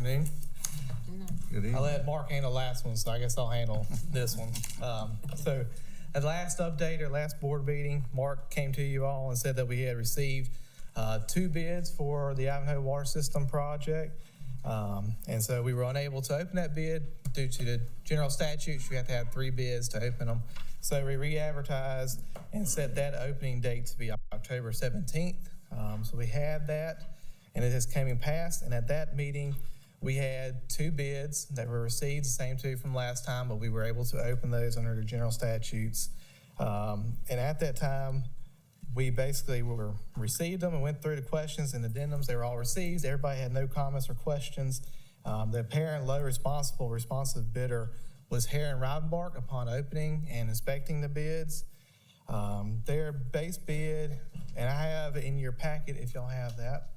afternoon. Good evening. I let Mark handle the last one, so I guess I'll handle this one. So at the last update or last board meeting, Mark came to you all and said that we had received 2 bids for the Ivanhoe water system project. And so we were unable to open that bid due to the general statutes. You have to have 3 bids to open them. So we re-advertised and set that opening date to be October 17th. So we had that, and it has come passed. And at that meeting, we had 2 bids that were received, the same 2 from last time, but we were able to open those under the general statutes. And at that time, we basically received them and went through the questions and addendums. They were all received. Everybody had no comments or questions. The apparent low responsive bidder was Hare and Rivenbark upon opening and inspecting the bids. Their base bid, and I have in your packet, if y'all have that,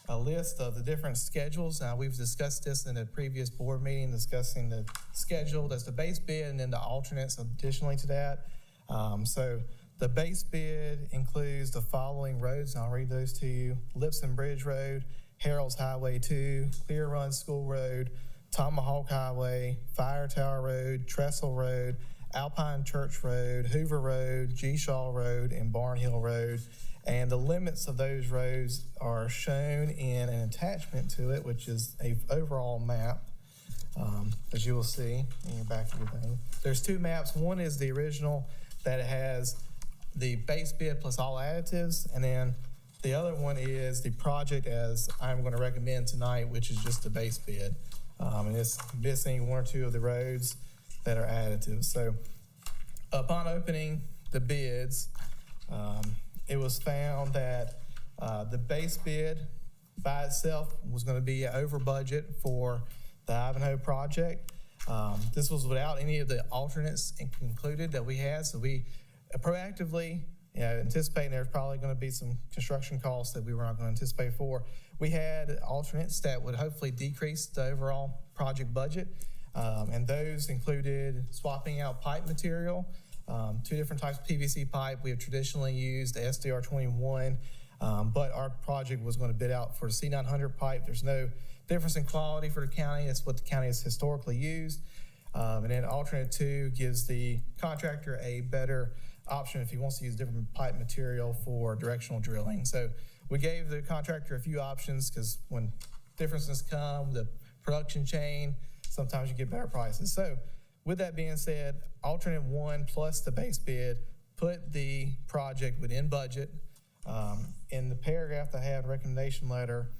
a list of the different schedules. Now, we've discussed this in a previous board meeting, discussing the schedule. That's the base bid and then the alternates additionally to that. So the base bid includes the following roads, and I'll read those to you. Lipson Bridge Road, Harold's Highway 2, Clear Run School Road, Tomahawk Highway, Fire Tower Road, Trestle Road, Alpine Church Road, Hoover Road, G. Shaw Road, and Barn Hill Road. And the limits of those roads are shown in an attachment to it, which is an overall map, as you will see in your back of your thing. There's 2 maps. One is the original that has the base bid plus all additives, and then the other one is the project as I'm going to recommend tonight, which is just the base bid. And it's missing 1 or 2 of the roads that are additives. So upon opening the bids, it was found that the base bid by itself was going to be over budget for the Ivanhoe project. This was without any of the alternates included that we had. So we proactively, anticipating there's probably going to be some construction costs that we were not going to anticipate for. We had alternates that would hopefully decrease the overall project budget. And those included swapping out pipe material, 2 different types of PVC pipe. We have traditionally used the SDR21, but our project was going to bid out for the C900 pipe. There's no difference in quality for the county. That's what the county has historically used. And then alternate 2 gives the contractor a better option if he wants to use different pipe material for directional drilling. So we gave the contractor a few options because when differences come, the production chain, sometimes you get better prices. So with that being said, alternate 1 plus the base bid put the project within budget. In the paragraph that I have, recommendation letter,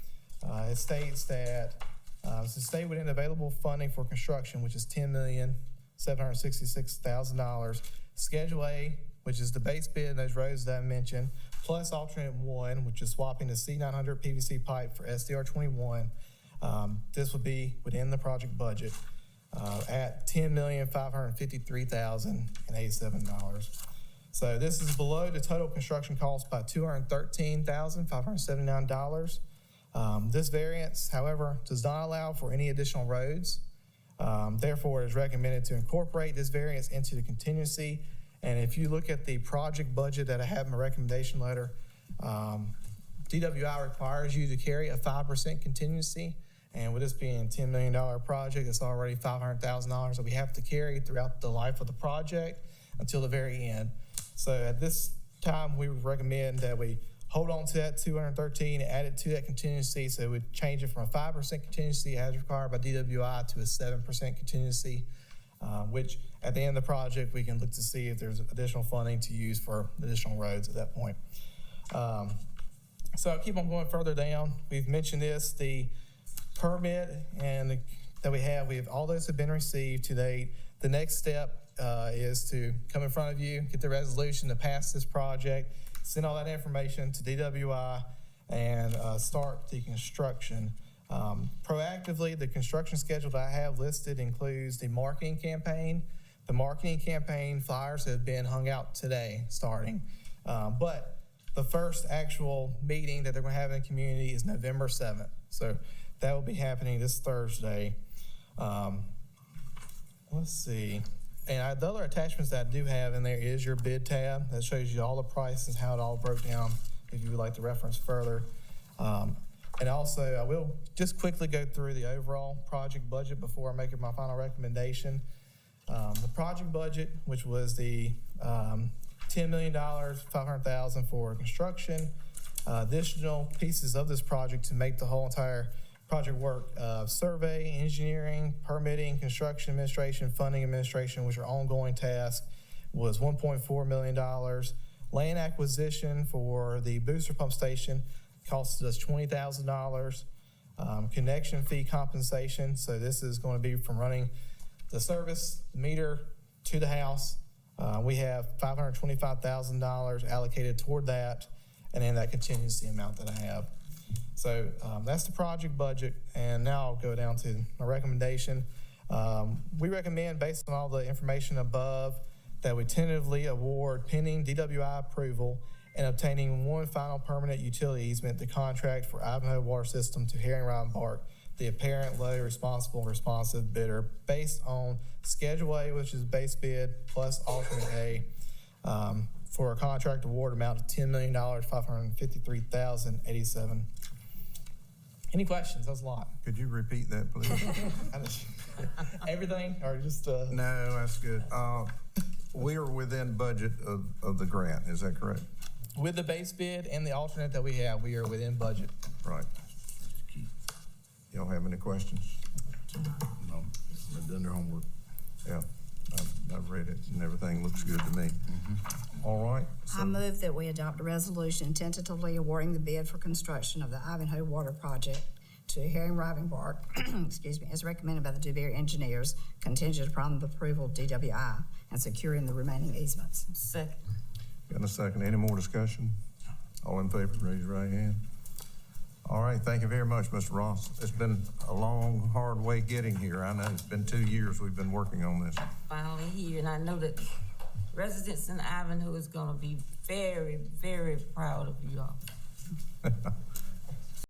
it states that to stay within available funding for construction, which is $10,766,000, Schedule A, which is the base bid and those roads that I mentioned, plus alternate 1, which is swapping the C900 PVC pipe for SDR21. This would be within the project budget at $10,553,087. So this is below the total construction cost by $213,579. This variance, however, does not allow for any additional roads. Therefore, it is recommended to incorporate this variance into the contingency. And if you look at the project budget that I have in my recommendation letter, DWI requires you to carry a 5% contingency. And with this being a $10 million project, it's already $500,000 that we have to carry throughout the life of the project until the very end. So at this time, we would recommend that we hold on to that 213, add it to that contingency, so it would change it from a 5% contingency as required by DWI to a 7% contingency, which at the end of the project, we can look to see if there's additional funding to use for additional roads at that point. So I'll keep on going further down. We've mentioned this, the permit and that we have all those have been received to date. The next step is to come in front of you, get the resolution to pass this project, send all that information to DWI, and start the construction. Proactively, the construction schedule that I have listed includes the marketing campaign. The marketing campaign flyers have been hung out today, starting. But the first actual meeting that they're going to have in the community is November 7th. So that will be happening this Thursday. Let's see. And the other attachments that I do have in there is your bid tab that shows you all the prices, how it all broke down, if you would like to reference further. And also, I will just quickly go through the overall project budget before I make my final recommendation. The project budget, which was the $10 million, $500,000 for construction, additional pieces of this project to make the whole entire project work, survey, engineering, permitting, construction administration, funding administration, which are ongoing tasks, was $1.4 million. Land acquisition for the booster pump station costed us $20,000. Connection fee compensation, so this is going to be from running the service meter to the house. We have $525,000 allocated toward that, and then that contingency amount that I have. So that's the project budget, and now I'll go down to my recommendation. We recommend, based on all the information above, that we tentatively award pending DWI approval and obtaining one final permanent utility easement to contract for Ivanhoe Water System to Herring Ride Park, the apparent low responsive bidder, based on Schedule A, which is base bid, plus alternate A, for a contract award amount of $10 million, $553,087. Any questions? That's a lot. Could you repeat that, please? Everything, or just No, that's good. We are within budget of the grant, is that correct? with the base bid and the alternate that we have, we are within budget. Right. Y'all have any questions? No, they've done their homework. Yeah, I've read it and everything looks good to me. All right. I move that we adopt a resolution tentatively awarding the bid for construction of the Ivanhoe Water Project to Herring Riving Park, excuse me, as recommended by the DeBerry engineers, contingent upon the approval of DWI and securing the remaining easements. Second. Got a second? Any more discussion? All in favor, raise your right hand. All right, thank you very much, Mr. Ross. It's been a long, hard way getting here. I know it's been 2 years we've been working on this. Finally here, and I know that residents in Ivanhoe is gonna be very, very proud of you all.